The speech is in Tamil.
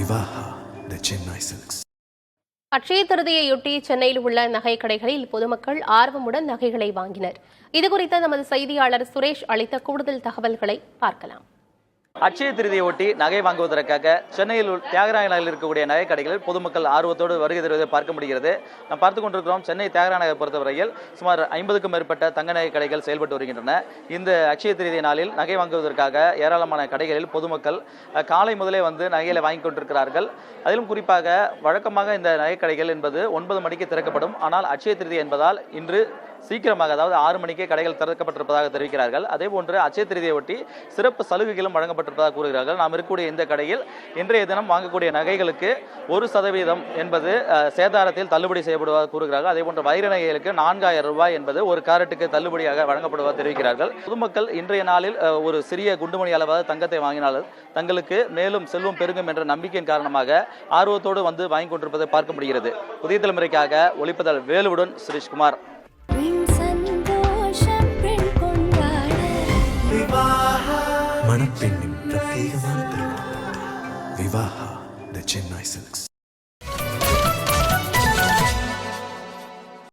Vivaha, the Chennai Silks. அட்சய திருதியையொட்டி சென்னையில் உள்ள நகை கடைகளில் பொதுமக்கள் ஆர்வமுடன் நகைகளை வாங்கினர். இதுகுறித்த நமது செய்தியாளர் சுரேஷ் அளித்த கூடுதல் தகவல்களை பார்க்கலாம். அட்சய திருதியை ஒட்டி நகை வாங்குவதற்காக சென்னையில் தியாகராய நகரில் இருக்கக்கூடிய நகை கடைகளில் பொதுமக்கள் ஆர்வத்தோடு வருகை தருவதை பார்க்க முடிகிறது. நாம் பார்த்துக் கொண்டிருக்கிறோம். சென்னை தியாகராய நகரை பொறுத்தவரையில் சுமார் 50க்கும் மேற்பட்ட தங்க நகை கடைகள் செயல்பட்டு வருகின்றன. இந்த அட்சய திருதியை நாளில் நகை வாங்குவதற்காக ஏராளமான கடைகளில் பொதுமக்கள் காலை முதலே வந்து நகைகளை வாங்கி கொண்டிருக்கிறார்கள். அதிலும் குறிப்பாக வழக்கமாக இந்த நகை கடைகள் என்பது 9 மணிக்கு திறக்கப்படும். ஆனால் அட்சய திருதியை என்பதால் இன்று சீக்கிரமாக, அதாவது 6 மணிக்கே கடைகள் திறக்கப்பட்டிருப்பதாக தெரிவிக்கிறார்கள். அதே போன்று அட்சய திருதியை ஒட்டி சிறப்பு சலுகைகளும் வழங்கப்பட்டிருப்பதாக கூறுகிறார்கள். நாம் இருக்கக்கூடிய இந்த கடையில் இன்றைய தினம் வாங்கக்கூடிய நகைகளுக்கு 1% என்பது சேதாரத்தில் தள்ளுபடி செய்யப்படுவதாக கூறுகிறார்கள். அதே போன்று வைர நகைகளுக்கு 4000 ரூபாய் என்பது ஒரு காரட்டுக்கு தள்ளுபடியாக வழங்கப்படுவதாக தெரிவிக்கிறார்கள். பொதுமக்கள் இன்றைய நாளில் ஒரு சிறிய குண்டுமணி அளவாக தங்கத்தை வாங்கினாலும் தங்களுக்கு மேலும் செல்வம் பெருகும் என்ற நம்பிக்கையின் காரணமாக ஆர்வத்தோடு வந்து வாங்கி கொண்டிருப்பதை பார்க்க முடிகிறது. புதிய தலைமுறைக்காக ஒளிப்பதால் வேலுவுடன் சுரேஷ்குமார். மணப்பெண்ணின் பிரத்யேகமான திருமணம். Vivaha, the Chennai Silks.